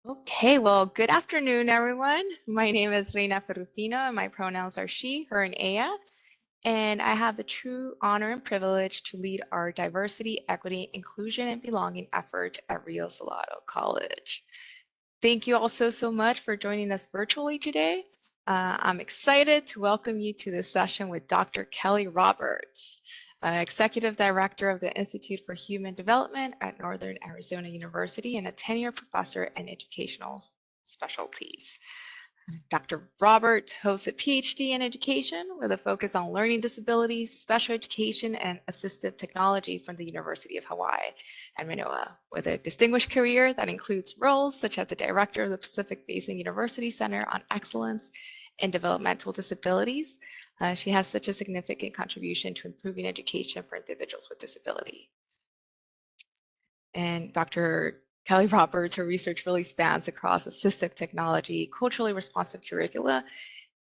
Okay, well, good afternoon, everyone. My name is Reina Ferrufino, and my pronouns are she, her, and ella. And I have the true honor and privilege to lead our diversity, equity, inclusion, and belonging efforts at Rio Salado College. Thank you all so much for joining us virtually today. I'm excited to welcome you to this session with Dr. Kelly Roberts, Executive Director of the Institute for Human Development at Northern Arizona University and a tenured professor in Educational Specialties. Dr. Roberts holds a PhD in education with a focus on learning disabilities, special education, and assistive technology from the University of Hawai'i and Manoa, with a distinguished career that includes roles such as the director of the Pacific Basin University Center on Excellence in Developmental Disabilities. She has such a significant contribution to improving education for individuals with disability. And Dr. Kelly Roberts, her research really spans across assistive technology, culturally responsive curricula,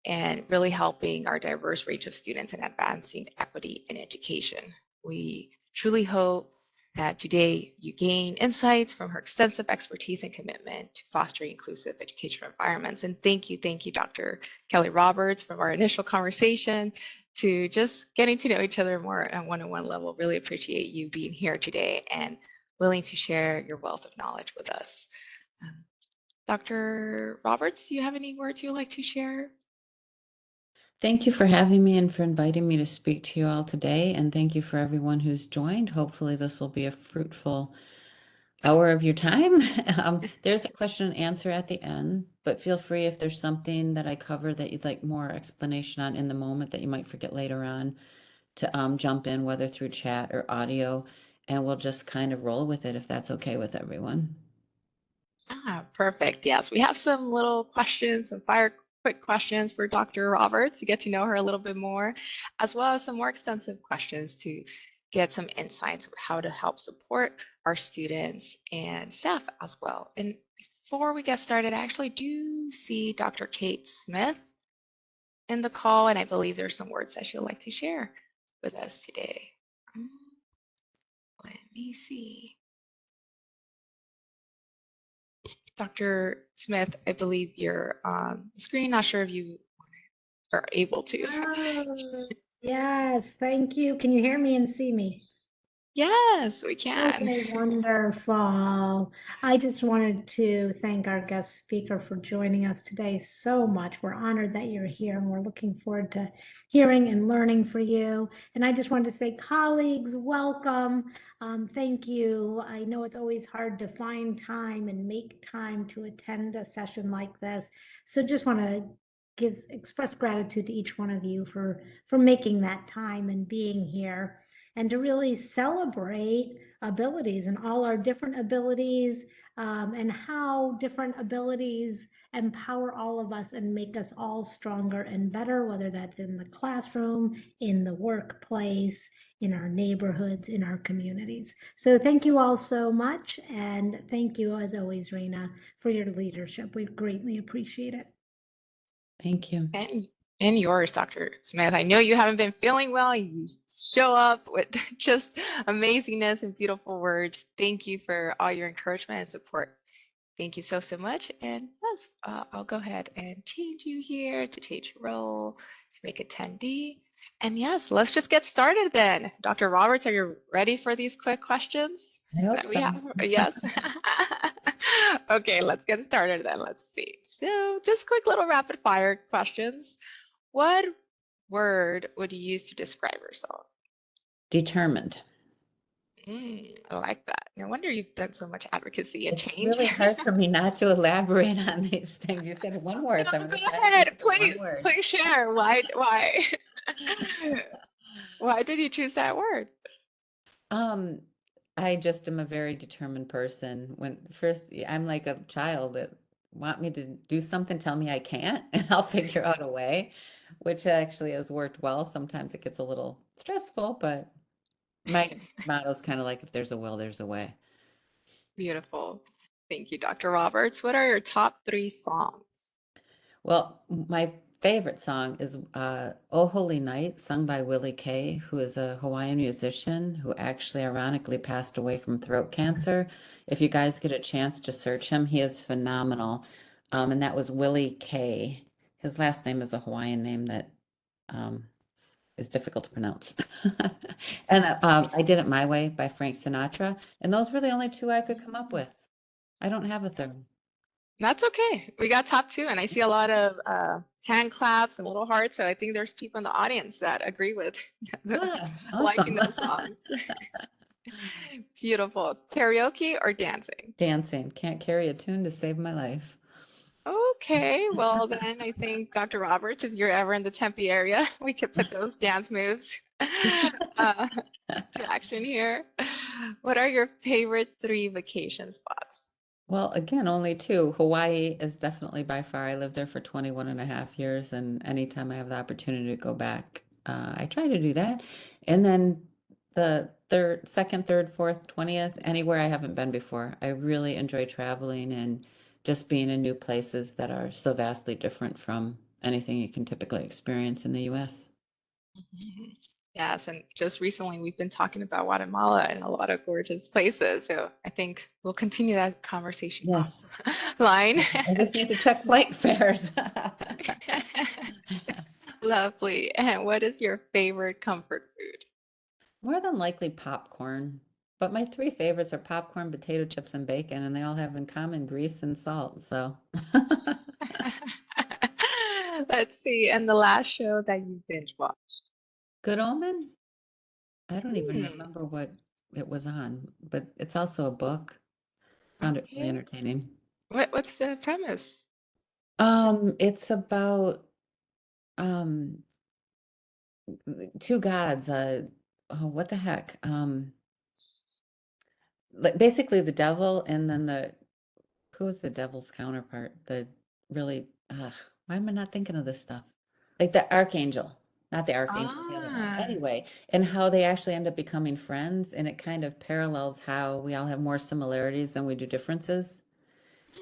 and really helping our diverse range of students in advancing equity in education. We truly hope that today you gain insights from her extensive expertise and commitment to fostering inclusive educational environments. And thank you, Dr. Kelly Roberts, from our initial conversation to just getting to know each other more on a one-on-one level. Really appreciate you being here today and willing to share your wealth of knowledge with us. Dr. Roberts, do you have any words you'd like to share? Thank you for having me and for inviting me to speak to you all today. And thank you for everyone who's joined. Hopefully this will be a fruitful hour of your time. There's a question and answer at the end, but feel free if there's something that I cover that you'd like more explanation on in the moment that you might forget later on to jump in, whether through chat or audio, and we'll just kind of roll with it if that's okay with everyone. Perfect. Yes, we have some little questions, some quick questions for Dr. Roberts to get to know her a little bit more, as well as some more extensive questions to get some insights of how to help support our students and staff as well. And before we get started, I actually do see Dr. Kate Smith in the call, and I believe there's some words that she'd like to share with us today. Let me see. Dr. Smith, I believe you're on the screen. Not sure if you are able to. Yes, thank you. Can you hear me and see me? Yes, we can. Okay, wonderful. I just wanted to thank our guest speaker for joining us today so much. We're honored that you're here and we're looking forward to hearing and learning for you. And I just wanted to say, colleagues, welcome. Thank you. I know it's always hard to find time and make time to attend a session like this. So just want to express gratitude to each one of you for making that time and being here, and to really celebrate abilities and all our different abilities, and how different abilities empower all of us and make us all stronger and better, whether that's in the classroom, in the workplace, in our neighborhoods, in our communities. So thank you all so much. And thank you, as always, Reina, for your leadership. We greatly appreciate it. Thank you. And yours, Dr. Smith. I know you haven't been feeling well. You show up with just amazingness and beautiful words. Thank you for all your encouragement and support. Thank you so much. And yes, I'll go ahead and change you here to change your role to make attendee. And yes, let's just get started then. Dr. Roberts, are you ready for these quick questions I hope that we so. have? Yes. Okay, let's get started then. Let's see. So just quick little rapid fire questions. What word would you use to describe yourself? Determined. I like that. No wonder you've done so much advocacy and It's change. really hard for me not to elaborate on these things. You said one word, so I'm No, going go to try to ahead, keep it to one please, word. please share. Why? Why did you choose that word? I just am a very determined person. When first, I'm like a child that want me to do something, tell me I can't, and I'll figure out a way, which actually has worked well. Sometimes it gets a little stressful, but my motto is kind of like, if there's a will, there's a way. Beautiful. Thank you, Dr. Roberts. What are your top 3 songs? Well, my favorite song is "Oh Holy Night," sung by Willie Kay, who is a Hawaiian musician who actually ironically passed away from throat cancer. If you guys get a chance to search him, he is phenomenal. And that was Willie Kay. His last name is a Hawaiian name that um, is difficult to pronounce. And I Did It My Way by Frank Sinatra. And those were the only two I could come up with. I don't have a third. That's okay. We got top two, and I see a lot of hand claps and little hearts. So I think there's people in the audience that agree with Ah, liking awesome. those songs. Beautiful. Karaoke or dancing? Dancing. Can't carry a tune to save my life. Okay, well then I think Dr. Roberts, if you're ever in the Tempe area, we could put those dance moves to action here. What are your favorite 3 vacation spots? Well, again, only two. Hawaii is definitely by far. I lived there for 21 and a half years, and anytime I have the opportunity to go back, I try to do that. And then the third, second, third, fourth, 20th, anywhere I haven't been before. I really enjoy traveling and just being in new places that are so vastly different from anything you can typically experience in the US. Mhm. Yes, and just recently we've been talking about Guatemala and a lot of gorgeous places. So I think we'll continue that conversation Yes. offline. I just need to check flight fares. Lovely. And what is your favorite comfort food? More than likely popcorn. But my three favorites are popcorn, potato chips, and bacon, and they all have in common grease and salt. So Let's see. And the last show that you binge watched? Good Omen? I don't even Hmm. remember what it was on, but it's also a book. Found it really Okay. entertaining. What's the premise? It's about um two gods. Oh, what the heck? Like basically the devil and then who is the devil's counterpart? The really, why am I not thinking of this stuff? Like the archangel, not the archangel, the other one. Ah. Anyway, and how they actually end up becoming friends, and it kind of parallels how we all have more similarities than we do differences.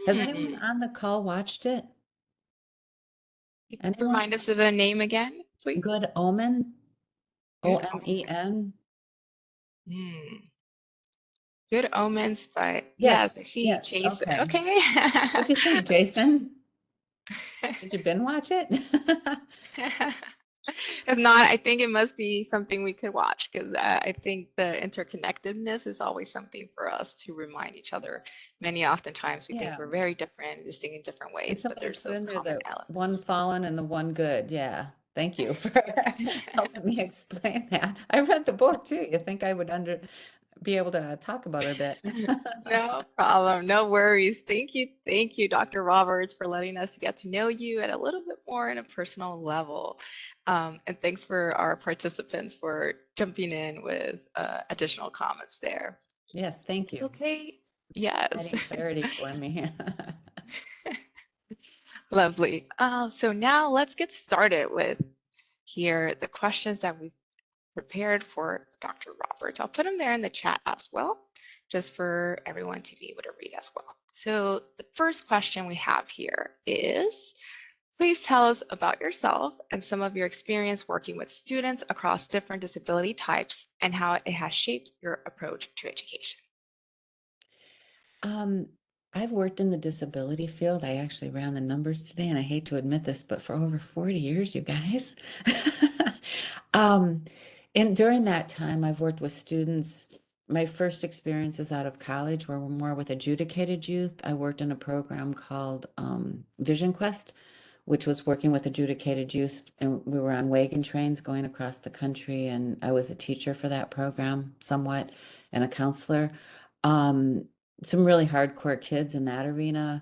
Has anyone Hmm. on the call watched it? Anyone? Remind us of the name again, please. Good Omen? Good Omen. Omen? Hmm. Good Omens by, yes, Yes, I see yes. Jason. Okay. Okay. What'd you think, Jason? Did you binge watch it? If not, I think it must be something we could watch because I think the interconnectedness is always something for us to remind each other. Many oftentimes we think Yeah. we're very different, distinct in different And ways, but somebody there's put those in there common the one elements. fallen and the one good. Yeah. Thank you for helping me explain that. I read the book too. You think I would be able to talk about it a bit. No problem, no worries. Thank you, Dr. Roberts, for letting us get to know you at a little bit more in a personal level. And thanks for our participants for jumping in with additional comments there. Yes, thank It's you. okay. Yes. Adding clarity for me. Lovely. So now let's get started with here the questions that we've prepared for Dr. Roberts. I'll put them there in the chat as well, just for everyone to be able to read as well. So the first question we have here is, please tell us about yourself and some of your experience working with students across different disability types and how it has shaped your approach to education. Um, I've worked in the disability field. I actually ran the numbers today, and I hate to admit this, but for over 40 years, you guys. Um, and during that time, I've worked with students. My first experiences out of college were more with adjudicated youth. I worked in a program called Vision Quest, which was working with adjudicated youth, and we were on wagon trains going across the country, and I was a teacher for that program somewhat and a counselor. Um, some really hardcore kids in that arena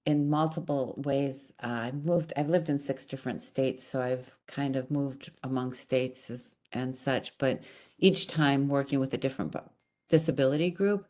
in multiple ways. I've lived in 6 different states, so I've kind of moved among states and such, but each time working with a different disability group.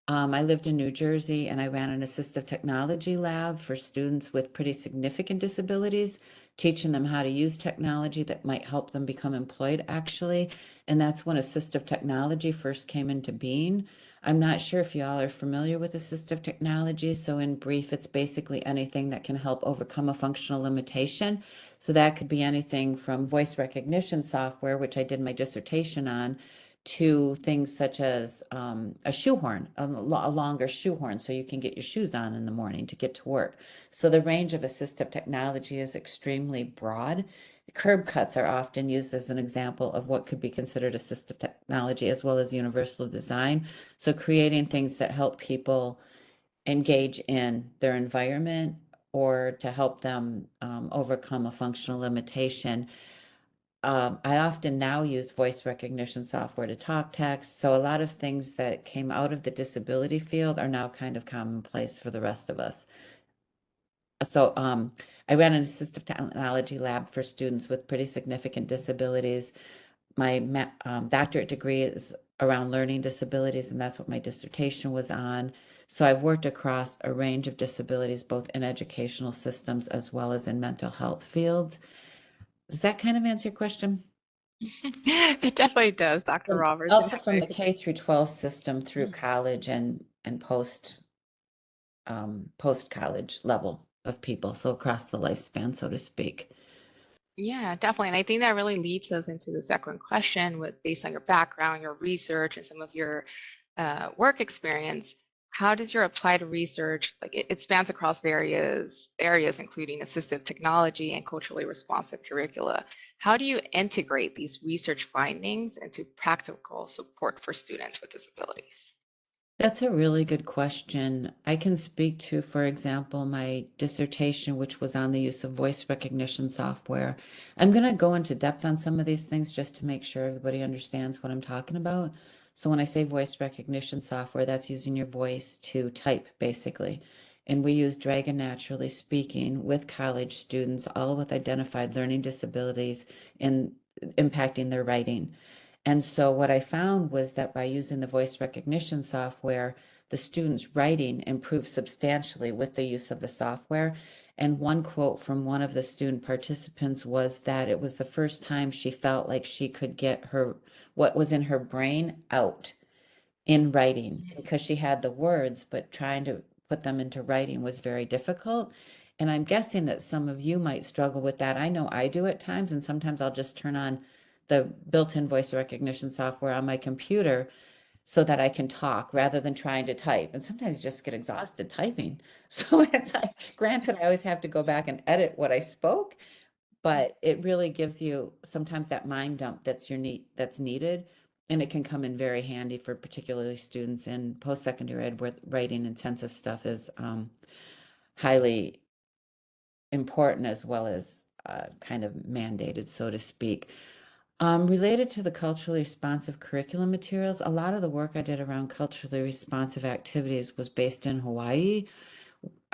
I lived in New Jersey and I ran an assistive technology lab for students with pretty significant disabilities, teaching them how to use technology that might help them become employed, actually. And that's when assistive technology first came into being. I'm not sure if y'all are familiar with assistive technology. So in brief, it's basically anything that can help overcome a functional limitation. So that could be anything from voice recognition software, which I did my dissertation on, to things such as a shoehorn, a longer shoehorn, so you can get your shoes on in the morning to get to work. So the range of assistive technology is extremely broad. Curb cuts are often used as an example of what could be considered assistive technology, as well as universal design. So creating things that help people engage in their environment or to help them overcome a functional limitation. I often now use voice recognition software to talk text. So a lot of things that came out of the disability field are now kind of commonplace for the rest of us. So I ran an assistive technology lab for students with pretty significant disabilities. My doctorate degree is around learning disabilities, and that's what my dissertation was on. So I've worked across a range of disabilities, both in educational systems as well as in mental health fields. Does that kind of answer your question? It definitely does, Dr. Roberts. Also from the K through 12 system through college and post college level of people, so across the lifespan, so to speak. Yeah, definitely. And I think that really leads us into the second question with based on your background, your research, and some of your work experience. How does your applied research, like it spans across various areas, including assistive technology and culturally responsive curricula. How do you integrate these research findings into practical support for students with disabilities? That's a really good question. I can speak to, for example, my dissertation, which was on the use of voice recognition software. I'm going to go into depth on some of these things just to make sure everybody understands what I'm talking about. So when I say voice recognition software, that's using your voice to type, basically. And we use Dragon Naturally Speaking with college students, all with identified learning disabilities and impacting their writing. And so what I found was that by using the voice recognition software, the students' writing improved substantially with the use of the software. And one quote from one of the student participants was that it was the first time she felt like she could get her what was in her brain out in writing because she had the words, but trying to put them into writing was very difficult. And I'm guessing that some of you might struggle with that. I know I do at times, and sometimes I'll just turn on the built-in voice recognition software on my computer so that I can talk rather than trying to type. And sometimes you just get exhausted typing. So it's like, granted, I always have to go back and edit what I spoke, but it really gives you sometimes that mind dump that's needed. And it can come in very handy for particularly students in post-secondary ed where writing intensive stuff is highly important as well as kind of mandated, so to speak. Related to the culturally responsive curriculum materials, a lot of the work I did around culturally responsive activities was based in Hawaii.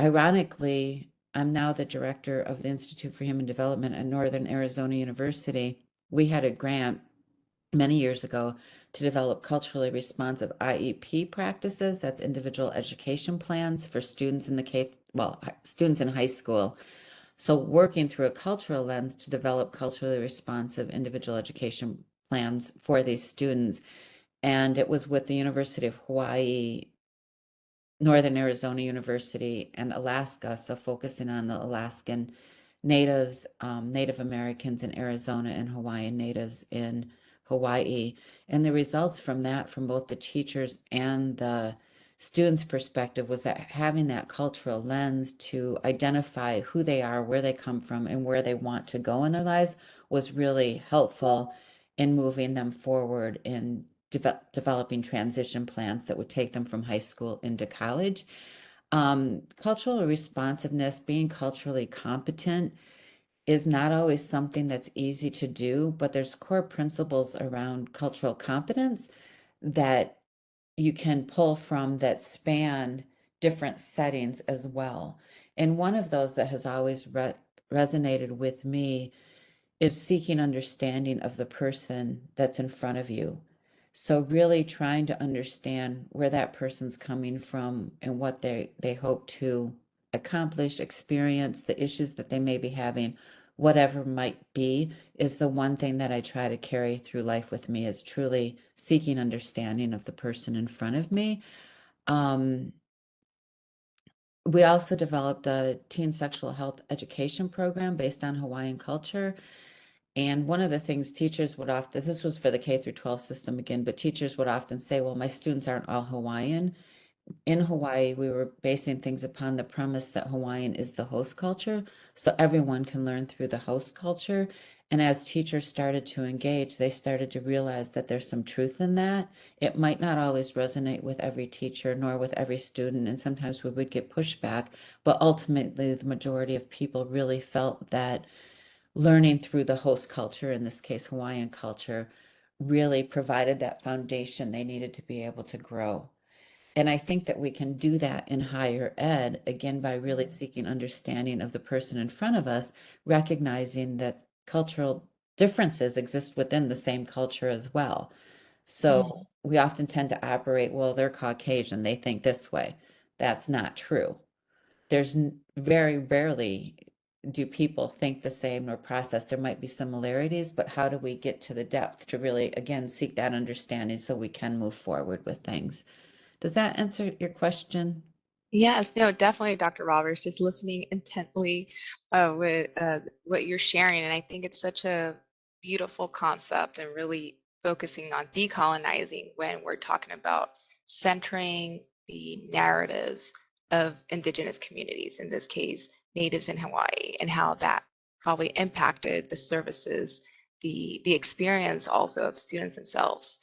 Ironically, I'm now the director of the Institute for Human Development at Northern Arizona University. We had a grant many years ago to develop culturally responsive IEP practices. That's individual education plans for students in students in high school. So working through a cultural lens to develop culturally responsive individual education plans for these students. And it was with the University of Hawai'i, Northern Arizona University, and Alaska. So focusing on the Alaskan natives, Native Americans in Arizona, and Hawaiian natives in Hawaii. And the results from that, from both the teachers and the students' perspective, was that having that cultural lens to identify who they are, where they come from, and where they want to go in their lives was really helpful in moving them forward in developing transition plans that would take them from high school into college. Cultural responsiveness, being culturally competent, is not always something that's easy to do, but there's core principles around cultural competence that you can pull from that span different settings as well. And one of those that has always resonated with me is seeking understanding of the person that's in front of you. So really trying to understand where that person's coming from and what they hope to accomplish, experience, the issues that they may be having, whatever might be, is the one thing that I try to carry through life with me, is truly seeking understanding of the person in front of me. We also developed a teen sexual health education program based on Hawaiian culture. And one of the things teachers would often, this was for the K through 12 system again, but teachers would often say, well, my students aren't all Hawaiian. In Hawaii, we were basing things upon the premise that Hawaiian is the host culture, so everyone can learn through the host culture. And as teachers started to engage, they started to realize that there's some truth in that. It might not always resonate with every teacher nor with every student, and sometimes we would get pushback, but ultimately the majority of people really felt that learning through the host culture, in this case Hawaiian culture, really provided that foundation they needed to be able to grow. And I think that we can do that in higher ed, again, by really seeking understanding of the person in front of us, recognizing that cultural differences exist within the same culture as well. So we often tend to operate, well, they're Caucasian, they think this way. That's not true. There's very rarely do people think the same or process. There might be similarities, but how do we get to the depth to really, again, seek that understanding so we can move forward with things? Does that answer your question? Yes, no, definitely, Dr. Roberts, just listening intently with what you're sharing. And I think it's such a beautiful concept and really focusing on decolonizing when we're talking about centering the narratives of Indigenous communities, in this case, natives in Hawaii, and how that probably impacted the services, the experience also of students themselves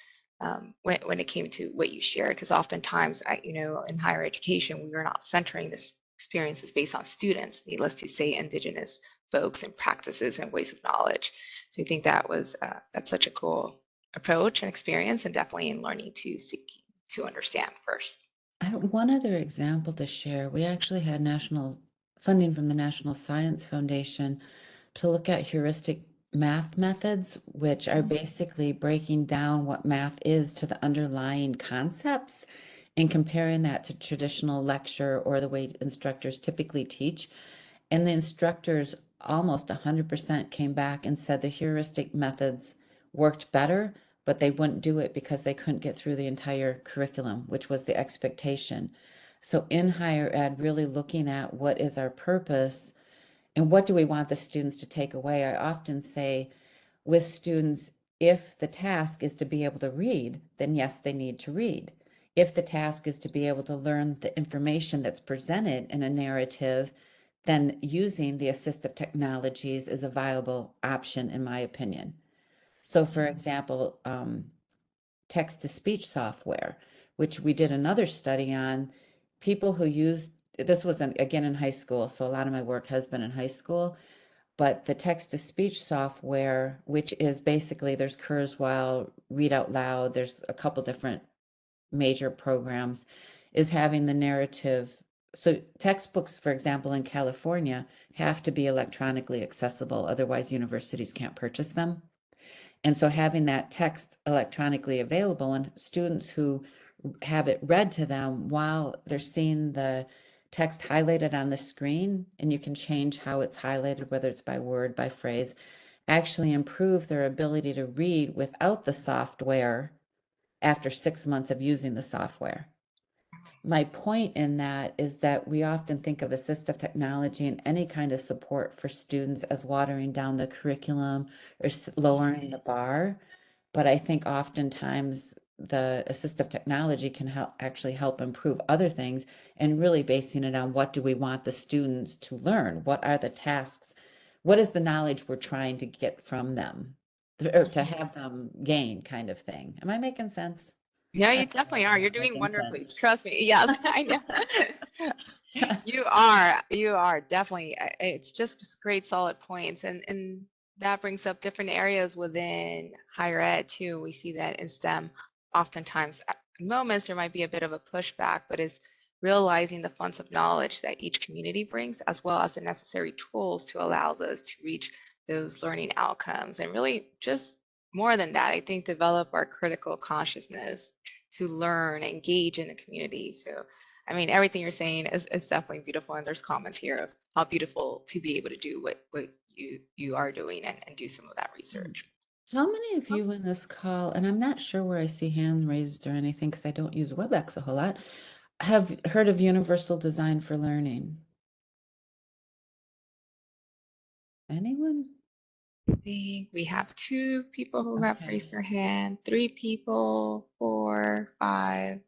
when it came to what you shared, because oftentimes, in higher education, we were not centering this experiences based on students, needless to say, Indigenous folks and practices and ways of knowledge. So I think that's such a cool approach and experience, and definitely in learning to seek to understand first. I have one other example to share. We actually had national funding from the National Science Foundation to look at heuristic math methods, which are basically breaking down what math is to the underlying concepts and comparing that to traditional lecture or the way instructors typically teach. And the instructors, almost 100%, came back and said the heuristic methods worked better, but they wouldn't do it because they couldn't get through the entire curriculum, which was the expectation. So in higher ed, really looking at what is our purpose and what do we want the students to take away. I often say with students, if the task is to be able to read, then yes, they need to read. If the task is to be able to learn the information that's presented in a narrative, then using the assistive technologies is a viable option, in my opinion. So, for example, text to speech software, which we did another study on, people who used this was again in high school. So, a lot of my work has been in high school, but the text to speech software, which is basically there's Kurzweil, Read Out Loud, there's a couple different major programs, is having the narrative. So textbooks, for example, in California have to be electronically accessible, otherwise universities can't purchase them. And so having that text electronically available and students who have it read to them while they're seeing the text highlighted on the screen, and you can change how it's highlighted, whether it's by word, by phrase, actually improve their ability to read without the software after 6 months of using the software. My point in that is that we often think of assistive technology and any kind of support for students as watering down the curriculum or lowering the bar. But I think oftentimes the assistive technology can actually help improve other things, and really basing it on what do we want the students to learn? What are the tasks? What is the knowledge we're trying to get from them or to have them gain, kind of thing? Am I making sense? No, you That's definitely are. You're doing making wonderfully. sense. Trust me. Yes, I know. You are. You are definitely. It's just great, solid points, and that brings up different areas within higher ed too. We see that in STEM, oftentimes at moments there might be a bit of a pushback, but is realizing the funds of knowledge that each community brings, as well as the necessary tools to allow us to reach those learning outcomes, and really just more than that, I think develop our critical consciousness to learn, engage in the community. So, I mean, everything you're saying is definitely beautiful. And there's comments here of how beautiful to be able to do what you are doing and do some of that research. How many of you in this call, and I'm not sure where I see hands raised or anything because I don't use WebEx a whole lot, have heard of Universal Design for Learning? Anyone? I think we have 2 people who have raised their hand, 3 people, 4, 5.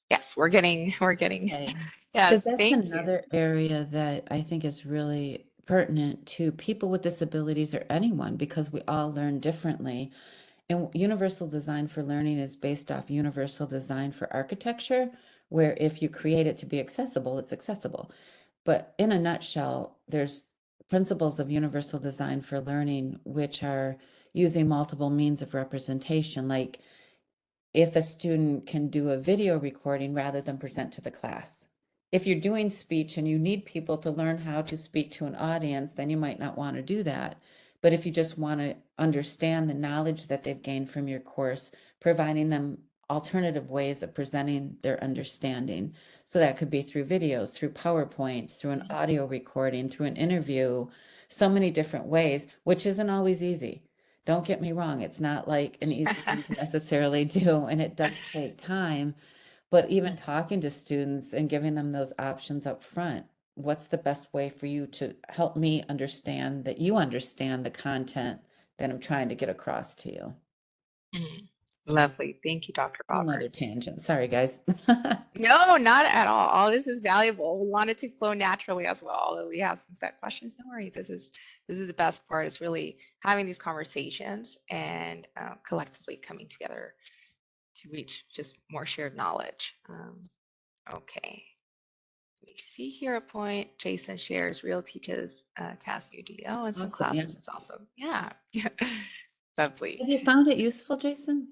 Yes, we're getting, Okay. yes, Because that's thank you. another area that I think is really pertinent to people with disabilities or anyone because we all learn differently. And universal design for learning is based off universal design for architecture, where if you create it to be accessible, it's accessible. But in a nutshell, there's principles of universal design for learning, which are using multiple means of representation, like if a student can do a video recording rather than present to the class. If you're doing speech and you need people to learn how to speak to an audience, then you might not want to do that. But if you just want to understand the knowledge that they've gained from your course, providing them alternative ways of presenting their understanding. So that could be through videos, through PowerPoints, through an audio recording, through an interview, so many different ways, which isn't always easy. Don't get me wrong, it's not like an easy thing to necessarily do, and it does take time. But even talking to students and giving them those options up front, what's the best way for you to help me understand that you understand the content that I'm trying to get across to you? Mhm. Lovely. Thank you, Dr. Whole nother Roberts. tangent. Sorry, guys. No, not at all. All this is valuable. We want it to flow naturally as well. Although we have some set questions, don't worry. This is the best part. It's really having these conversations and collectively coming together to reach just more shared knowledge. Okay. Let me see here a point. Jason shares Real teaches TAS UDO and some Awesome. Yeah. classes. It's also, yeah. Lovely. Have you found it useful, Jason?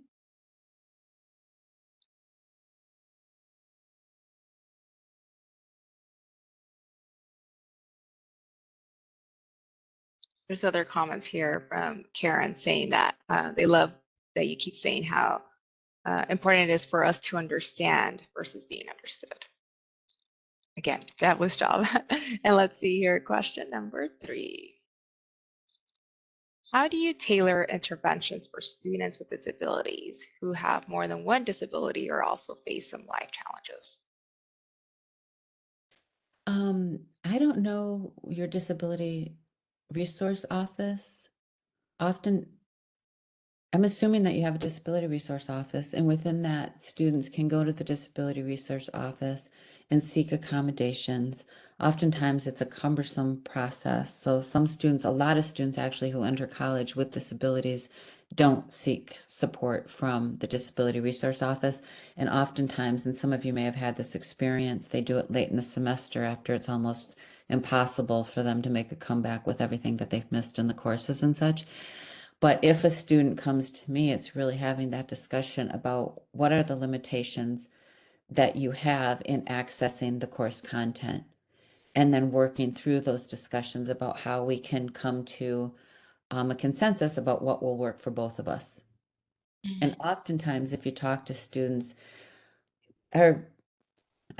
There's other comments here from Karen saying that they love that you keep saying how important it is for us to understand versus being understood. Again, fabulous job. And let's see here, question number 3. How do you tailor interventions for students with disabilities who have more than one disability or also face some life challenges? I don't know your disability resource office. Often I'm assuming that you have a disability resource office, and within that, students can go to the disability resource office and seek accommodations. Oftentimes, it's a cumbersome process. So, some students, a lot of students actually who enter college with disabilities, don't seek support from the disability resource office. And oftentimes, and some of you may have had this experience, they do it late in the semester after it's almost impossible for them to make a comeback with everything that they've missed in the courses and such. But if a student comes to me, it's really having that discussion about what are the limitations that you have in accessing the course content, and then working through those discussions about how we can come to a consensus about what will work for both of us. And oftentimes, if you talk to students, or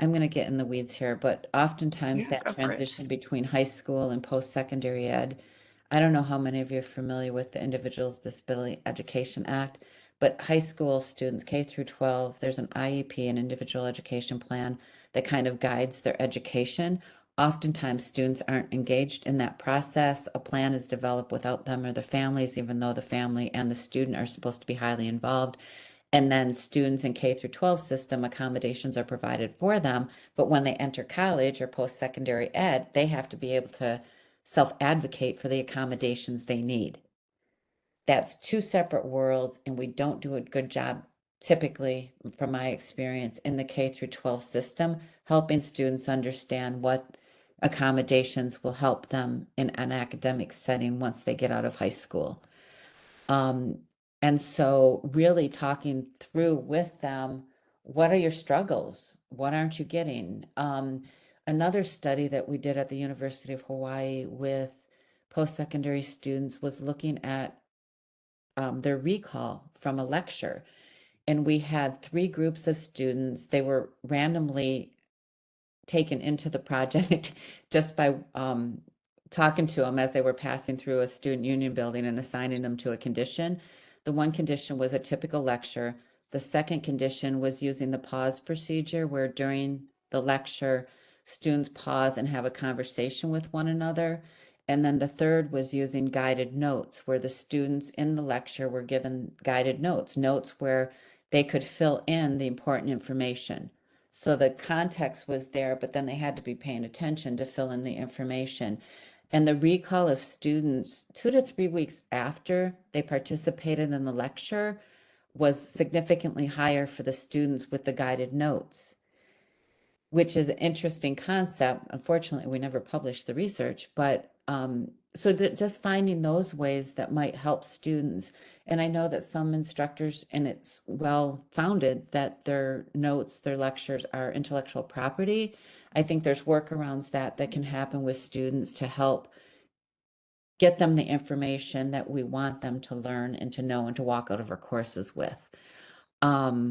I'm going to get in the weeds here, but oftentimes Yeah, that go for it. transition between high school and post-secondary ed, I don't know how many of you are familiar with the Individuals Disability Education Act, but high school students, K through 12, there's an IEP, an individual education plan that kind of guides their education. Oftentimes, students aren't engaged in that process. A plan is developed without them or their families, even though the family and the student are supposed to be highly involved. And then students in K through 12 system accommodations are provided for them. But when they enter college or post-secondary ed, they have to be able to self-advocate for the accommodations they need. That's 2 separate worlds, and we don't do a good job, typically, from my experience, in the K through 12 system, helping students understand what accommodations will help them in an academic setting once they get out of high school. And so really talking through with them, what are your struggles? What aren't you getting? Another study that we did at the University of Hawaii with post-secondary students was looking at their recall from a lecture. And we had 3 groups of students. They were randomly taken into the project just by talking to them as they were passing through a student union building and assigning them to a condition. The one condition was a typical lecture. The second condition was using the pause procedure, where during the lecture, students pause and have a conversation with one another. And then the third was using guided notes, where the students in the lecture were given guided notes, notes where they could fill in the important information. So the context was there, but then they had to be paying attention to fill in the information. And the recall of students 2 to 3 weeks after they participated in the lecture was significantly higher for the students with the guided notes, which is an interesting concept. Unfortunately, we never published the research, but so just finding those ways that might help students. And I know that some instructors, and it's well founded, that their notes, their lectures are intellectual property. I think there's workarounds that can happen with students to help get them the information that we want them to learn and to know and to walk out of our courses with. I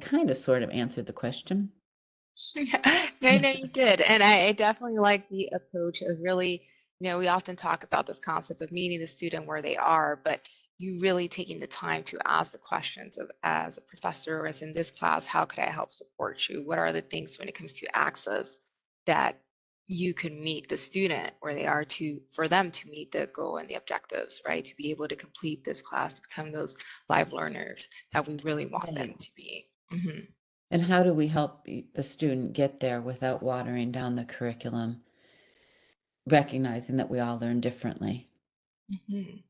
kind of sort of answered the question. No, no, you did. And I definitely like the approach of really, we often talk about this concept of meeting the student where they are, but you really taking the time to ask the questions of, as a professor, or as in this class, how could I help support you? What are the things when it comes to access that you can meet the student where they are for them to meet the goal and the objectives, right? To be able to complete this class, to become those live learners that we really want them Right. to be. Mhm. And how do we help the student get there without watering down the curriculum, recognizing that we all learn differently? Mhm.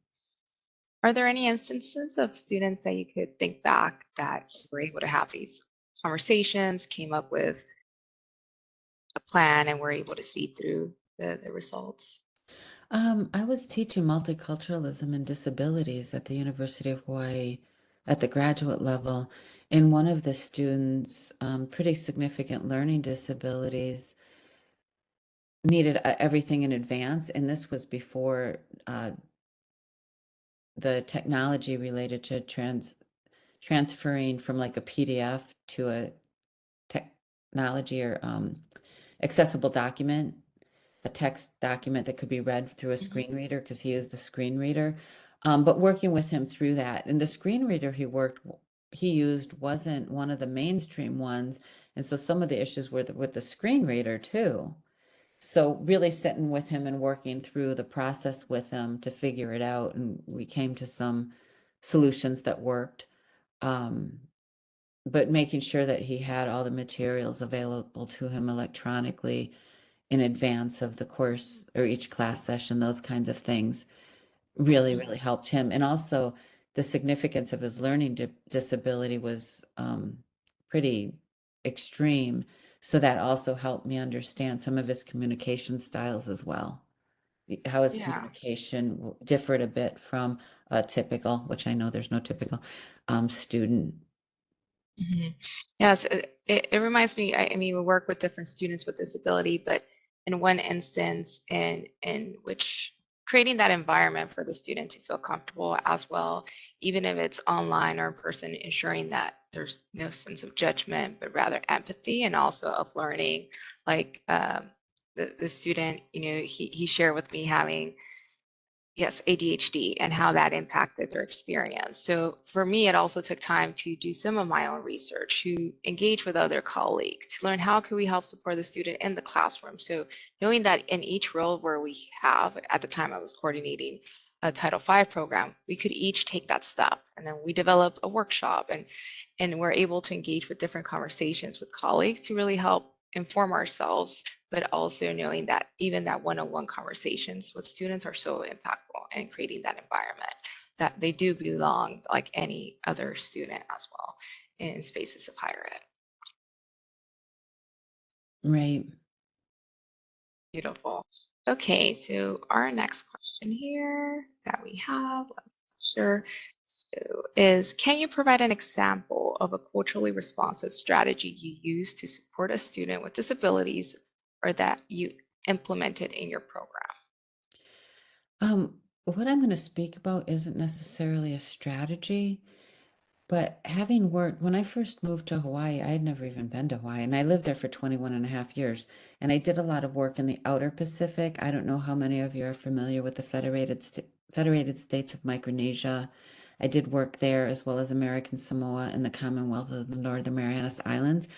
Are there any instances of students that you could think back that were able to have these conversations, came up with a plan, and were able to see through the results? I was teaching multiculturalism and disabilities at the University of Hawaii at the graduate level, and one of the students, pretty significant learning disabilities, needed everything in advance, and this was before the technology related to transferring from like a PDF to a technology or accessible document, a text document that could be read through a Mhm. screen reader, because he used a screen reader. But working with him through that, and the screen reader he used wasn't one of the mainstream ones, and so some of the issues were with the screen reader too. So really sitting with him and working through the process with him to figure it out, and we came to some solutions that worked. Um, but making sure that he had all the materials available to him electronically in advance of the course or each class session, those kinds of things really, Mhm. really helped him. And also the significance of his learning disability was pretty extreme. So that also helped me understand some of his communication styles as well. How his Yeah. communication differed a bit from a typical, which I know there's no typical student. Mhm. Yes, it reminds me, I mean, we work with different students with disability, but in one instance in which creating that environment for the student to feel comfortable as well, even if it's online or in person, ensuring that there's no sense of judgment, but rather empathy and also of learning. Like the student, he shared with me having, yes, ADHD and how that impacted their experience. So for me, it also took time to do some of my own research, to engage with other colleagues, to learn how can we help support the student in the classroom. So knowing that in each role where we have, at the time I was coordinating a Title V program, we could each take that step. And then we develop a workshop and we're able to engage with different conversations with colleagues to really help inform ourselves, but also knowing that even that one-on-one conversations with students are so impactful and creating that environment that they do belong like any other student as well in spaces of higher ed. Right. Beautiful. Okay, so our next question here that we have, let me make sure, so is, can you provide an example of a culturally responsive strategy you use to support a student with disabilities or that you implemented in your program? What I'm going to speak about isn't necessarily a strategy. But having worked, when I first moved to Hawaii, I had never even been to Hawaii, and I lived there for 21 and a half years. And I did a lot of work in the outer Pacific. I don't know how many of you are familiar with the Federated States of Micronesia. I did work there as well as American Samoa and the Commonwealth of the Northern Marianas Islands.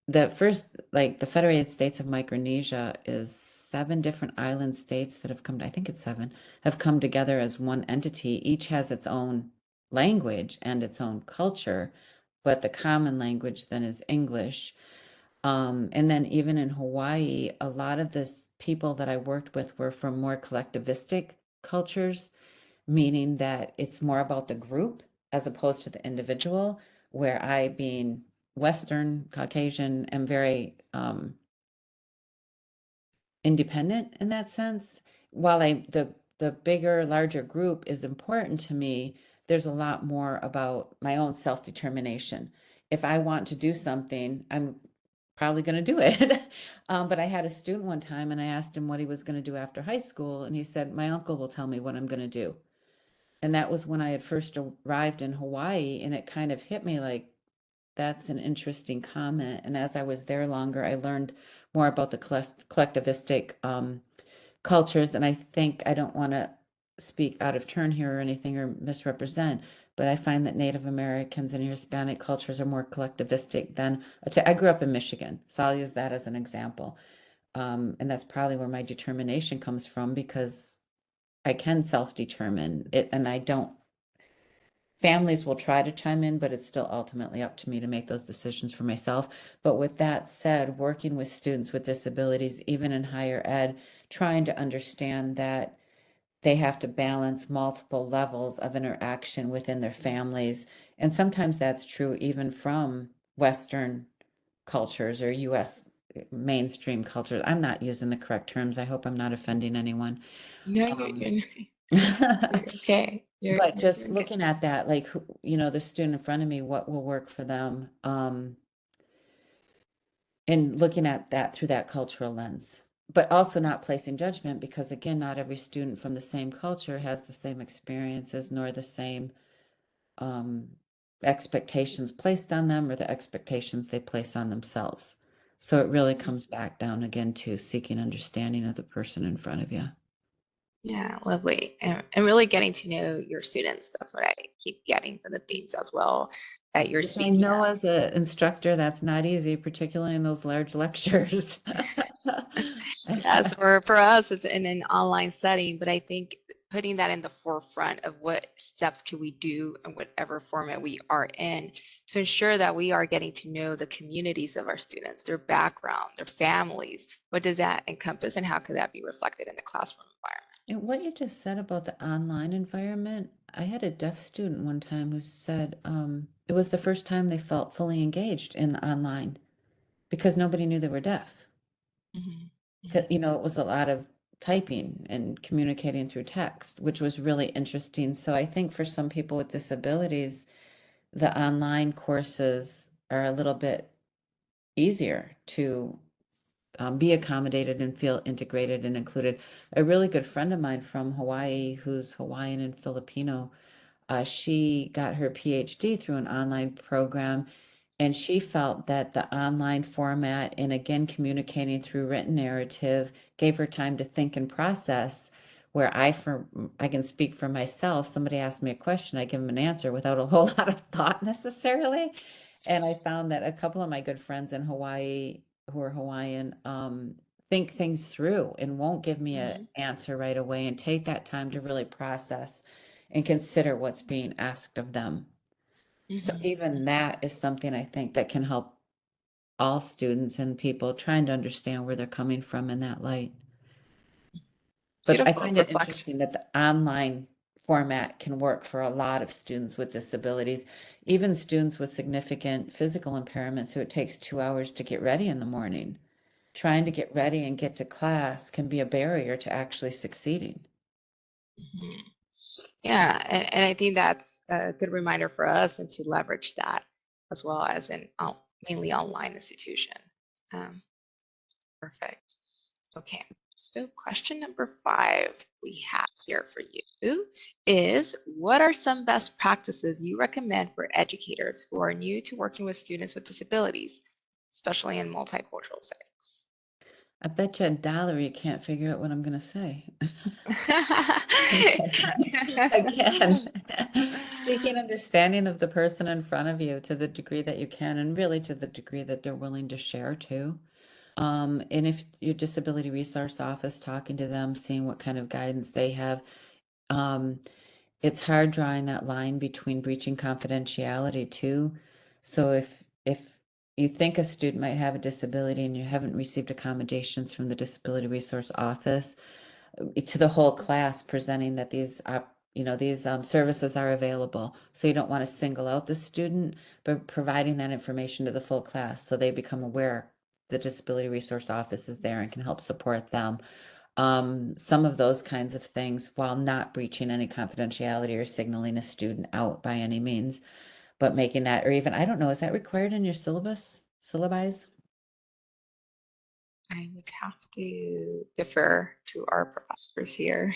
The first, like the Federated States of Micronesia is 7 different island states that have come, I think it's 7, have come together as one entity. Each has its own language and its own culture, but the common language then is English. And then even in Hawaii, a lot of this people that I worked with were from more collectivistic cultures, meaning that it's more about the group as opposed to the individual, where I, being Western Caucasian, am very independent in that sense. While the bigger, larger group is important to me, there's a lot more about my own self-determination. If I want to do something, I'm probably going to do it. But I had a student one time and I asked him what he was going to do after high school, and he said, "My uncle will tell me what I'm going to do." And that was when I had first arrived in Hawaii, and it kind of hit me like, that's an interesting comment. And as I was there longer, I learned more about the collectivistic cultures. And I think I don't want to speak out of turn here or anything or misrepresent, but I find that Native Americans and Hispanic cultures are more collectivistic than I grew up in Michigan, so I'll use that as an example. And that's probably where my determination comes from, because I can self-determine it, and I don't. Families will try to chime in, but it's still ultimately up to me to make those decisions for myself. But with that said, working with students with disabilities, even in higher ed, trying to understand that they have to balance multiple levels of interaction within their families. And sometimes that's true even from Western cultures or US mainstream cultures. I'm not using the correct terms. I hope I'm not offending anyone. No, Um, you're okay. But You're just doing good. looking at that, like, the student in front of me, what will work for them, and looking at that through that cultural lens, but also not placing judgment, because again, not every student from the same culture has the same experiences nor the same um, expectations placed on them or the expectations they place on themselves. So it really comes back down again to seeking understanding of the person in front of you. Yeah, lovely. And really getting to know your students. That's what I keep getting from the themes as well that you're Which I speaking know of. as an instructor, that's not easy, particularly in those large lectures. Yes, for us, it's in an online setting, but I think putting that in the forefront of what steps can we do in whatever format we are in to ensure that we are getting to know the communities of our students, their background, their families. What does that encompass, and how could that be reflected in the classroom environment? And what you just said about the online environment, I had a deaf student one time who said it was the first time they felt fully engaged in the online because nobody knew they were deaf. Mhm, mhm, It was a lot of typing and communicating through text, which was really interesting. So I think for some people with disabilities, the online courses are a little bit easier to be accommodated and feel integrated and included. A really good friend of mine from Hawaii, who's Hawaiian and Filipino, she got her PhD through an online program, and she felt that the online format and again communicating through written narrative gave her time to think and process. Where I can speak for myself. Somebody asks me a question, I give them an answer without a whole lot of thought necessarily. And I found that a couple of my good friends in Hawaii who are Hawaiian think things through and won't give me an mhm, answer right away and take that time to really process and consider what's being asked of them. So mhm. even that is something I think that can help all students and people trying to understand where they're coming from in that light. But I Beautiful find it reflection. interesting that the online format can work for a lot of students with disabilities, even students with significant physical impairments who it takes 2 hours to get ready in the morning. Trying to get ready and get to class can be a barrier to actually succeeding. Mhm. Yeah, and I think that's a good reminder for us and to leverage that as well as an mainly online institution. Um, Perfect. Okay. So question number 5 we have here for you is, what are some best practices you recommend for educators who are new to working with students with disabilities, especially in multicultural settings? I bet you $1 you can't figure out what I'm going to say. I'm kidding. Again, seeking understanding of the person in front of you to the degree that you can, and really to the degree that they're willing to share too. And if your disability resource office, talking to them, seeing what kind of guidance they have. It's hard drawing that line between breaching confidentiality too. So if you think a student might have a disability and you haven't received accommodations from the disability resource office, to the whole class presenting that these services are available. So you don't want to single out the student, but providing that information to the full class so they become aware the disability resource office is there and can help support them. Some of those kinds of things while not breaching any confidentiality or signaling a student out by any means, but making that, or even, I don't know, is that required in your syllabi? I would have to defer to our professors here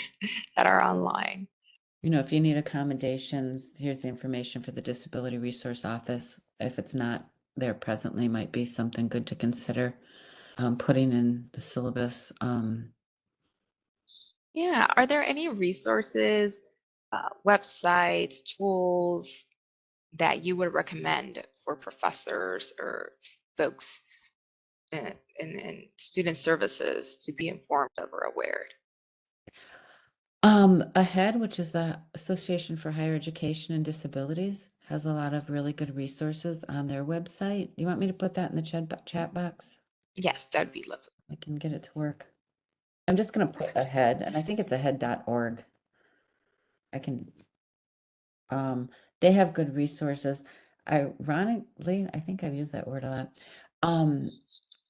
that are online. If you need accommodations, here's the information for the Disability Resource Office. If it's not there presently, might be something good to consider putting in the syllabus. Yeah, are there any resources, websites, tools that you would recommend for professors or folks in student services to be informed of or aware? AHEAD, which is the Association for Higher Education and Disabilities, has a lot of really good resources on their website. You want me to put that in the chat box? Yes, that'd be lovely. I can get it to work. I'm just going to put AHEAD, and I think it's ahead.org. I can, they have good resources. Ironically, I think I've used that word a lot.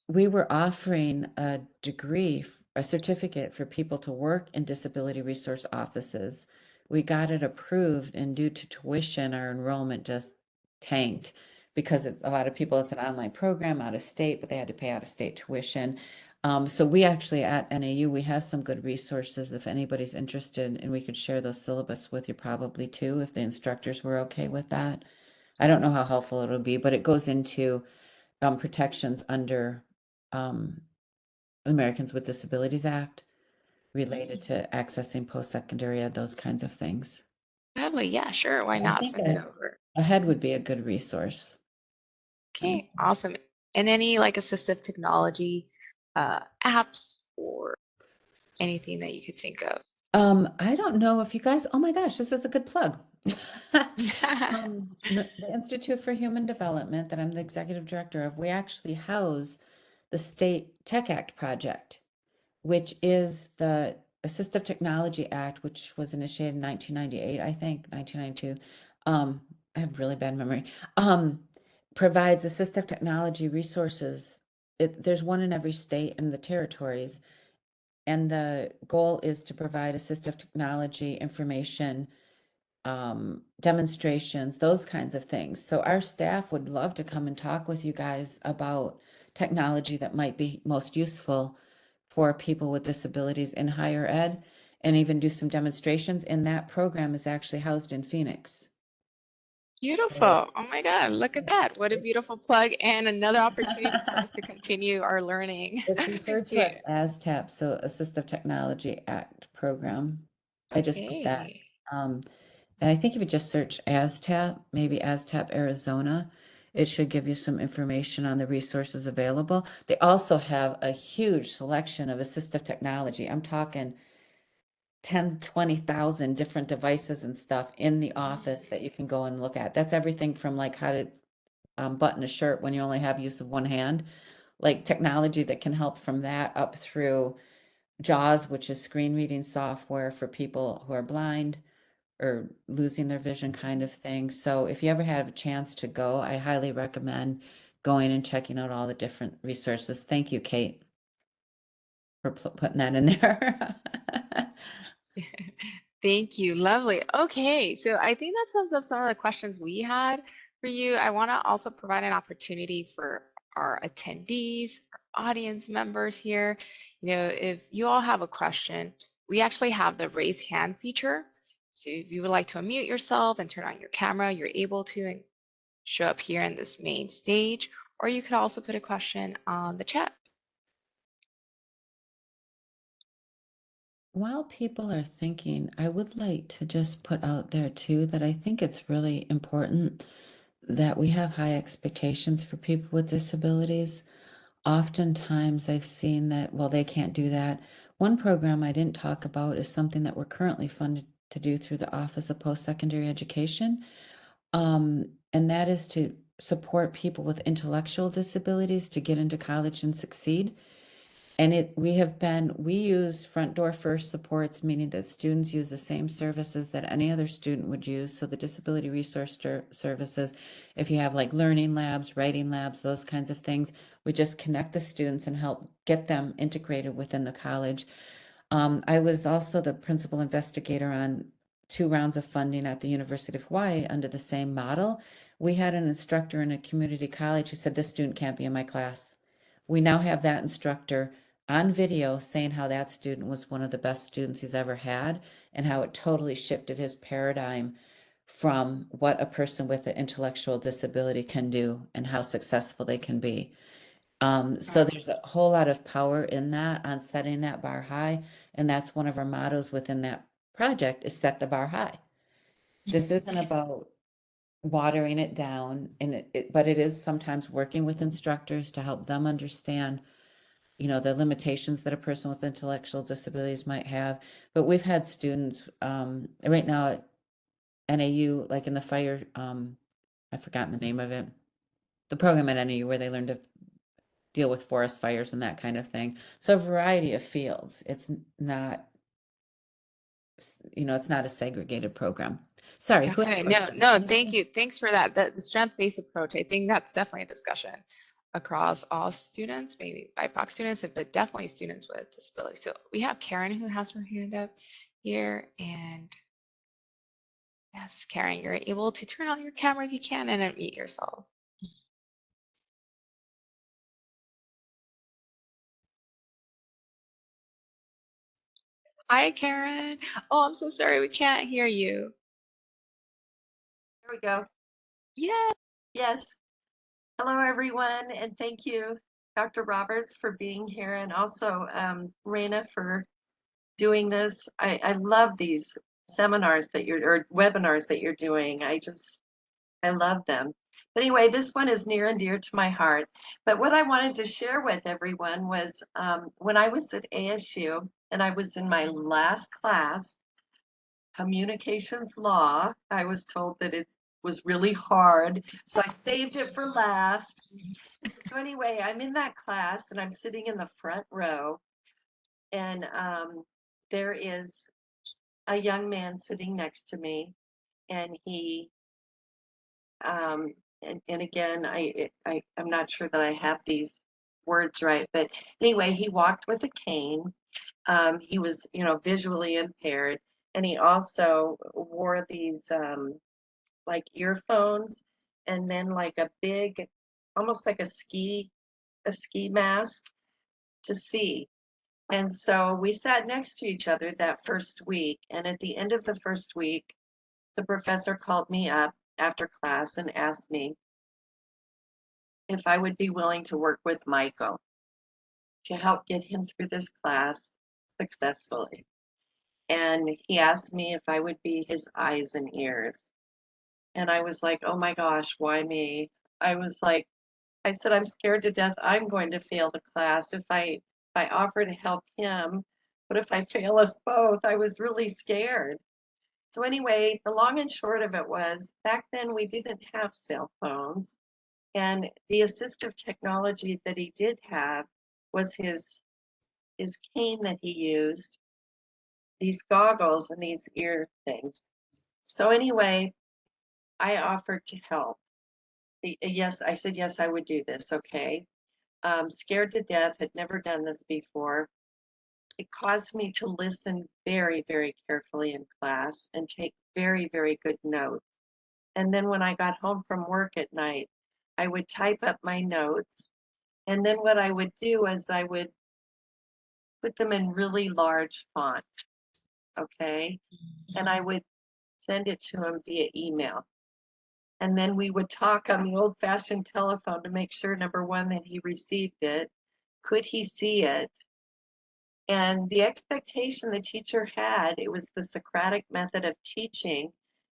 We were offering a degree, a certificate for people to work in disability resource offices. We got it approved, and due to tuition, our enrollment just tanked because a lot of people, it's an online program out of state, but they had to pay out of state tuition. So we actually at NAU, we have some good resources if anybody's interested, and we could share those syllabus with you probably too, if the instructors were okay with that. I don't know how helpful it'll be, but it goes into protections under Americans with Disabilities Act related to accessing post-secondary ed, those kinds of things. Lovely. Yeah, sure. Why I not think send it over? AHEAD would be a good resource. Okay, awesome. And any like assistive technology apps or anything that you could think of? I don't know if you guys, oh my gosh, this is a good plug. The Institute for Human Development that I'm the executive director of, we actually house the State Tech Act project, which is the Assistive Technology Act, which was initiated in 1998, I think, 1992. I have really bad memory. Provides assistive technology resources. There's one in every state and the territories. And the goal is to provide assistive technology information, demonstrations, those kinds of things. So our staff would love to come and talk with you guys about technology that might be most useful for people with disabilities in higher ed, and even do some demonstrations. And that program is actually housed in Phoenix. So Beautiful. Oh my God, look at that. What a beautiful plug and another opportunity for us to continue our learning. it's referred to Yeah. as ASTAP, so Assistive Technology Act program. I just put that. Okay. And I think if you just search ASTAP, maybe ASTAP Arizona, it should give you some information on the resources available. They also have a huge selection of assistive technology. I'm talking 10, 20,000 different devices and stuff in the office that you can go and look at. That's everything from like how to button a shirt when you only have use of one hand, like technology that can help from that up through JAWS, which is screen reading software for people who are blind or losing their vision kind of thing. So if you ever have a chance to go, I highly recommend going and checking out all the different resources. Thank you, Kate, for putting that in there. Thank you. Lovely. Okay, so I think that sums up some of the questions we had for you. I want to also provide an opportunity for our attendees, our audience members here, if you all have a question, we actually have the raise hand feature. So if you would like to unmute yourself and turn on your camera, you're able to and show up here in this main stage, or you could also put a question on the chat. While people are thinking, I would like to just put out there too that I think it's really important that we have high expectations for people with disabilities. Oftentimes I've seen that, well, they can't do that. One program I didn't talk about is something that we're currently funded to do through the Office of Post-Secondary Education. And that is to support people with intellectual disabilities to get into college and succeed. And we use front door first supports, meaning that students use the same services that any other student would use. So the disability resource services, if you have like learning labs, writing labs, those kinds of things, we just connect the students and help get them integrated within the college. I was also the principal investigator on 2 rounds of funding at the University of Hawai'i under the same model. We had an instructor in a community college who said, this student can't be in my class. We now have that instructor on video saying how that student was one of the best students he's ever had and how it totally shifted his paradigm from what a person with an intellectual disability can do and how successful they can be. So there's a whole lot of power in that on setting that bar high. And that's one of our mottos within that project is set the bar high. This isn't about watering it down but it is sometimes working with instructors to help them understand the limitations that a person with intellectual disabilities might have. But we've had students right now at NAU, like in the fire, I've forgotten the name of it, the program at NAU where they learn to deal with forest fires and that kind of thing. So a variety of fields. It's not, it's not a segregated program. Sorry, who has Definitely. questions? No, thank you. Thanks for that. The strength-based approach, I think that's definitely a discussion across all students, maybe BIPOC students, but definitely students with disabilities. So we have Karen who has her hand up here. And yes, Karen, you're able to turn on your camera if you can and unmute yourself. Hi, Karen. Oh, I'm so sorry. We can't hear you. There we go. Yeah. Yes. Hello, everyone, and thank you, Dr. Roberts, for being here, and also Raina for doing this. I love these seminars or webinars that you're doing. I love them. But anyway, this one is near and dear to my heart. But what I wanted to share with everyone was when I was at ASU and I was in my last class, communications law. I was told that it was really hard, so I saved it for last. So anyway, I'm in that class and I'm sitting in the front row, and there is a young man sitting next to me, and he and again, I'm not sure that I have these words right, but anyway, he walked with a cane. He was, visually impaired, and he also wore these like earphones, and then like a big, almost like a ski mask to see. And so we sat next to each other that first week, and at the end of the first week, the professor called me up after class and asked me if I would be willing to work with Michael to help get him through this class successfully. And he asked me if I would be his eyes and ears. And I was like, oh my gosh, why me? I said, I'm scared to death I'm going to fail the class if I offer to help him. But if I fail us both? I was really scared. So anyway, the long and short of it was back then we didn't have cell phones. And the assistive technology that he did have was his cane that he used, these goggles and these ear things. So anyway, I offered to help. Yes, I said, yes, I would do this. Okay. Scared to death, had never done this before. It caused me to listen very, very carefully in class and take very, very good notes. And then when I got home from work at night, I would type up my notes And then what I would do is I would put them in really large font, okay? And I would send it to him via email. And then we would talk on the old-fashioned telephone to make sure, number one, that he received it. Could he see it? And the expectation the teacher had, it was the Socratic method of teaching,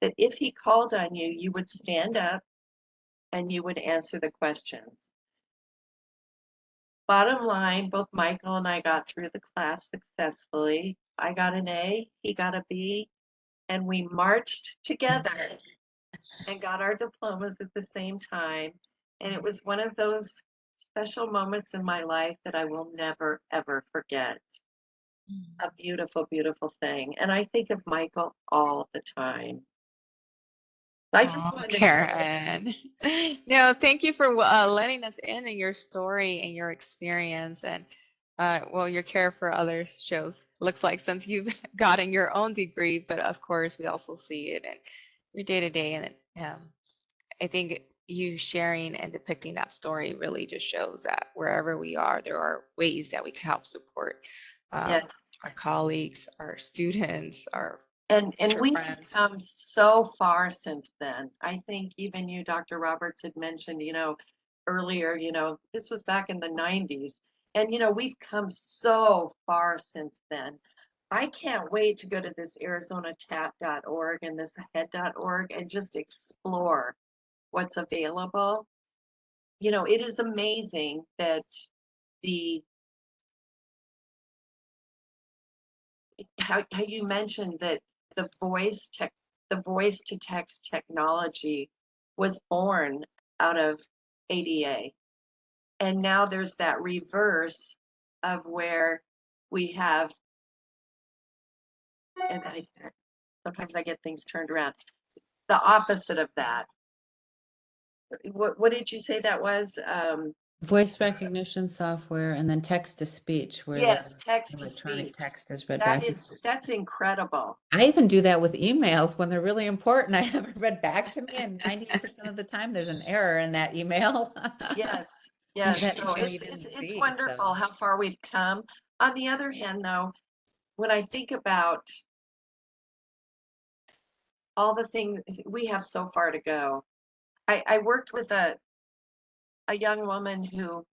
that if he called on you, you would stand up and you would answer the questions. Bottom line, both Michael and I got through the class successfully. I got an A, he got a B, and we marched together and got our diplomas at the same time. And it was one of those special moments in my life that I will never, ever forget. A beautiful, beautiful thing. And I think of Michael all the time. I just Aw, wanted to share. Karen. No, thank you for letting us in your story and your experience, and well, your care for others shows. Looks like since you've gotten your own degree, but of course we also see it in your day to day, and I think you sharing and depicting that story really just shows that wherever we are, there are ways that we can help support Yes. our colleagues, our students, our And future we've friends. come so far since then. I think even you, Dr. Roberts, had mentioned, earlier, this was back in the 90s. And, we've come so far since then. I can't wait to go to this ArizonaTap.org and this head.org and just explore what's available. It is amazing that the how you mentioned that the voice to text technology was born out of ADA. And now there's that reverse of where we have, and sometimes I get things turned around, the opposite of that. What did you say that was? Voice recognition software and then text to speech where Yes, the text to electronic speech. text is read back. That's incredible. I even do that with emails when they're really important. I have it read back to me, and 98% of the time there's an error in that email. Yes, You yes. didn't So show you it's didn't it's it's see. wonderful So how far we've come. On the other hand, though, when I think about all the things we have so far to go, I worked with a young woman who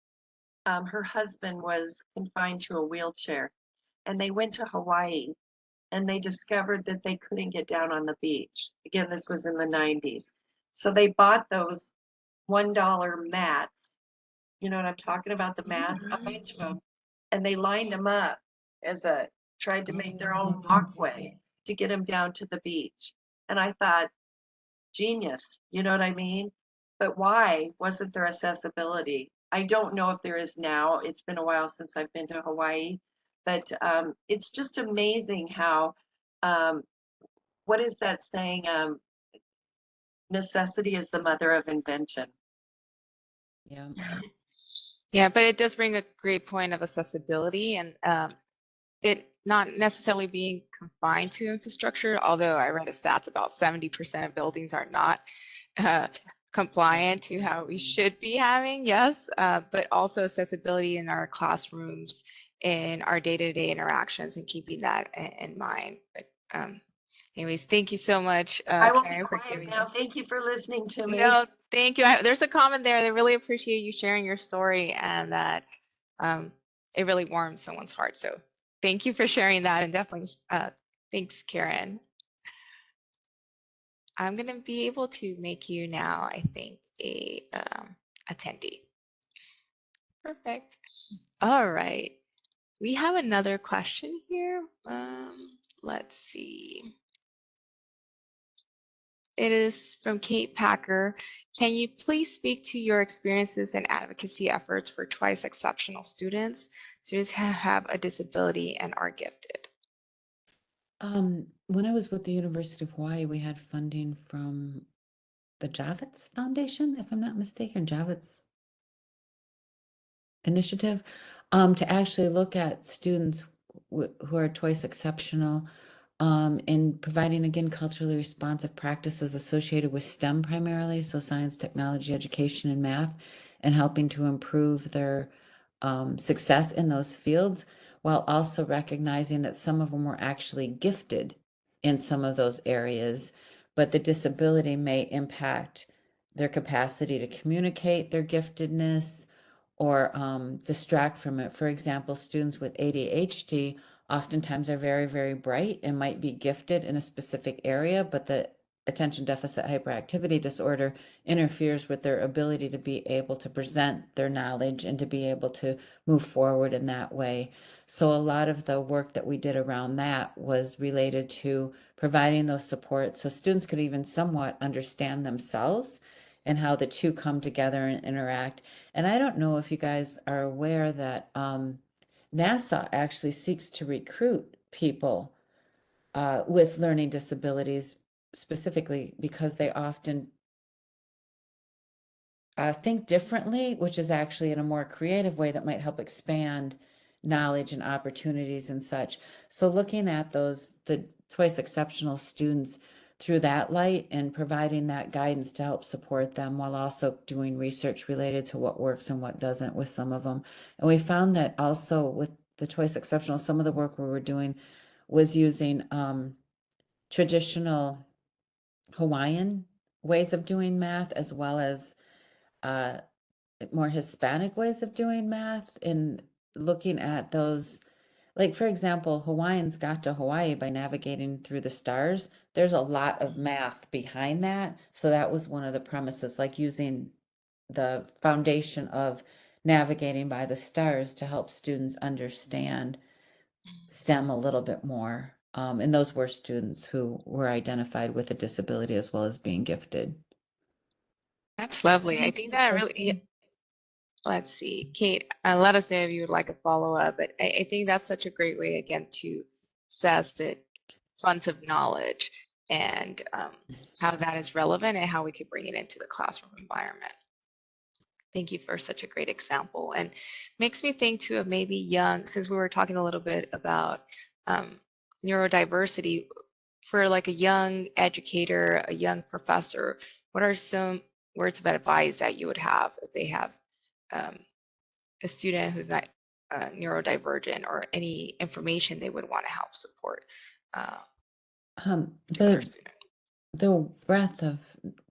her husband was confined to a wheelchair, and they went to Hawaii, and they discovered that they couldn't get down on the beach. Again, this was in the 90s. So they bought those $1 mats. You know what I'm talking about? The mats, a bunch of them, and they lined them up tried to make their own walkway to get them down to the beach. And I thought, genius, you know what I mean? But why wasn't there accessibility? I don't know if there is now. It's been a while since I've been to Hawaii, but it's just amazing how, um, what is that saying? Necessity is the mother of invention. yeah. Yeah, but it does bring a great point of accessibility and it not necessarily being confined to infrastructure, although I read a stats about 70% of buildings are not uh, compliant to how we should be having, yes, but also accessibility in our classrooms, in our day-to-day interactions and keeping that in mind. But anyways, thank you so much, I will be Karen, for quiet doing now. this. Thank you for listening to me. No, thank you. There's a comment there. They really appreciate you sharing your story and that it really warms someone's heart. So thank you for sharing that and definitely thanks, Karen. I'm going to be able to make you now, I think, a attendee. Perfect. All right. We have another question here. Let's see. It is from Kate Packer. Can you please speak to your experiences and advocacy efforts for twice exceptional students who have a disability and are gifted? When I was with the University of Hawaii, we had funding from the Javits Foundation, if I'm not mistaken, Javits Initiative, to actually look at students who are twice exceptional, in providing, again, culturally responsive practices associated with STEM primarily, so science, technology, education, and math, and helping to improve their success in those fields, while also recognizing that some of them were actually gifted in some of those areas, but the disability may impact their capacity to communicate their giftedness or distract from it. For example, students with ADHD oftentimes are very, very bright and might be gifted in a specific area, but the attention deficit hyperactivity disorder interferes with their ability to be able to present their knowledge and to be able to move forward in that way. So a lot of the work that we did around that was related to providing those supports so students could even somewhat understand themselves and how the two come together and interact. And I don't know if you guys are aware that NASA actually seeks to recruit people with learning disabilities, specifically because they often think differently, which is actually in a more creative way that might help expand knowledge and opportunities and such. So looking at the twice exceptional students through that light and providing that guidance to help support them while also doing research related to what works and what doesn't with some of them. And we found that also with the twice exceptional, some of the work we were doing was using traditional Hawaiian ways of doing math as well as uh, more Hispanic ways of doing math and looking at those. Like, for example, Hawaiians got to Hawaii by navigating through the stars. There's a lot of math behind that. So that was one of the premises, like using the foundation of navigating by the stars to help students understand STEM a little bit more. And those were students who were identified with a disability as well as being gifted. That's lovely. I think that really, Interesting. let's see, Kate, let us know if you would like a follow-up, but I think that's such a great way, again, to assess the funds of knowledge and how that is relevant and how we could bring it into the classroom environment. Thank you for such a great example. And makes me think too of maybe young, since we were talking a little bit about neurodiversity, for like a young educator, a young professor, what are some words of advice that you would have if they have a student who's not neurodivergent, or any information they would want to help support particular The student? the breadth of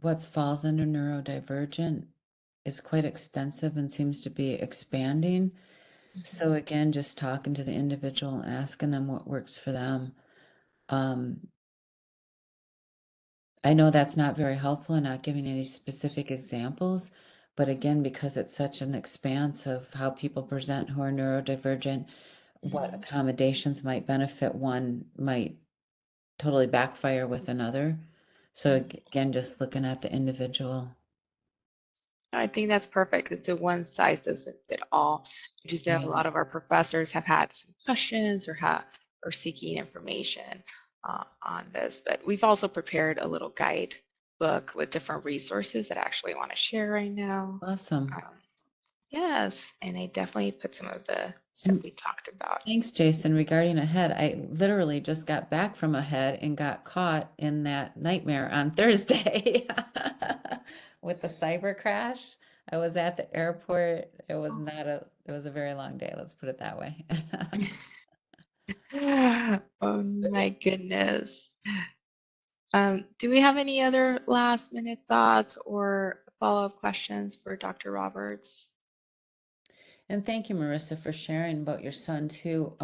what falls under neurodivergent is quite extensive and seems to be expanding. So again, just talking to the individual and asking them what works for them. I know that's not very helpful in not giving any specific examples, but again, because it's such an expanse of how people present who are neurodivergent, what accommodations might benefit one might totally backfire with another. So again, just looking at the individual. I think that's perfect. It's a one size doesn't fit all. I just know a lot of our professors have had some questions or seeking information on this, but we've also prepared a little guide book with different resources that I actually want to share right now. Awesome. Yes, and I definitely put some of the stuff And we talked about. thanks, Jason. Regarding AHEAD, I literally just got back from AHEAD and got caught in that nightmare on Thursday with the cyber crash. I was at the airport. It was a very long day, let's put it that way. Oh my goodness. Do we have any other last minute thoughts or follow-up questions for Dr. Roberts? And thank you, Marissa, for sharing about your son too.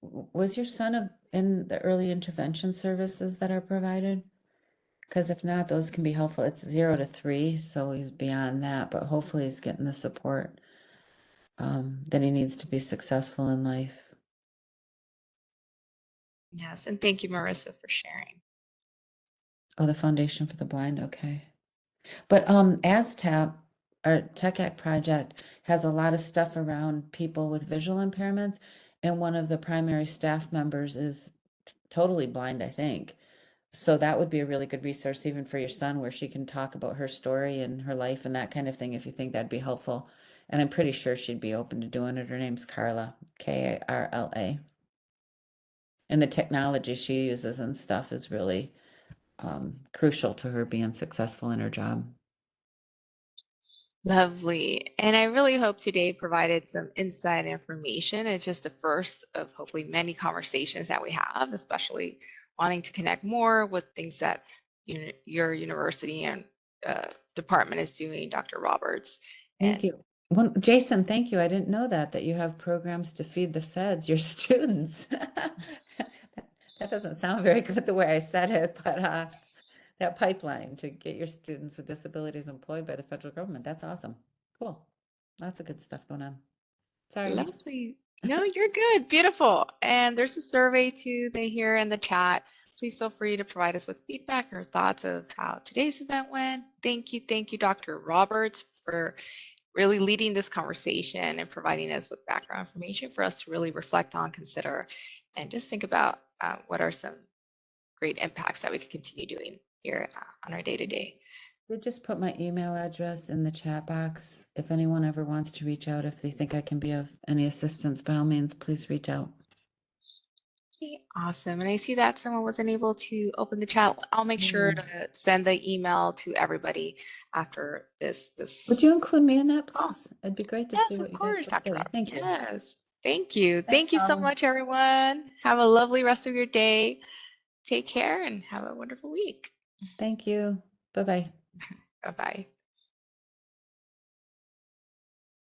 Was your son in the early intervention services that are provided? Because if not, those can be helpful. It's 0 to 3, so he's beyond that, but hopefully he's getting the support that he needs to be successful in life. Yes, and thank you, Marissa, for sharing. Oh, the Foundation for the Blind, okay. But ASTAP, our Tech Act project, has a lot of stuff around people with visual impairments, and one of the primary staff members is totally blind, I think. So that would be a really good resource even for your son, where she can talk about her story and her life and that kind of thing, if you think that'd be helpful. And I'm pretty sure she'd be open to doing it. Her name's Carla, Karla. And the technology she uses and stuff is really crucial to her being successful in her job. Lovely. And I really hope today provided some insight and information. It's just the first of hopefully many conversations that we have, especially wanting to connect more with things that your university and department is doing, Dr. Roberts. Thank you. Well, Jason, thank you. I didn't know that you have programs to feed the feds, your students. That doesn't sound very good the way I said it, but that pipeline to get your students with disabilities employed by the federal government, that's awesome. Cool. Lots of good stuff going on. Sorry. Lovely. No, you're good. Beautiful. And there's a survey too here in the chat. Please feel free to provide us with feedback or thoughts of how today's event went. Thank you, Dr. Roberts, for really leading this conversation and providing us with background information for us to really reflect on, consider, and just think about what are some great impacts that we could continue doing here on our day-to-day. We'll just put my email address in the chat box. If anyone ever wants to reach out, if they think I can be of any assistance, by all means, please reach out. Okay, awesome. And I see that someone wasn't able to open the chat. I'll make sure to send the email to everybody after this. Would you include me in that, please? It'd be great to see what of you course, guys put Dr. together. Roberts. Thank you. Yes. Thank you. Thanks, Thank you so all. much, everyone. Have a lovely rest of your day. Take care and have a wonderful week. Thank you. Bye-bye. Bye-bye.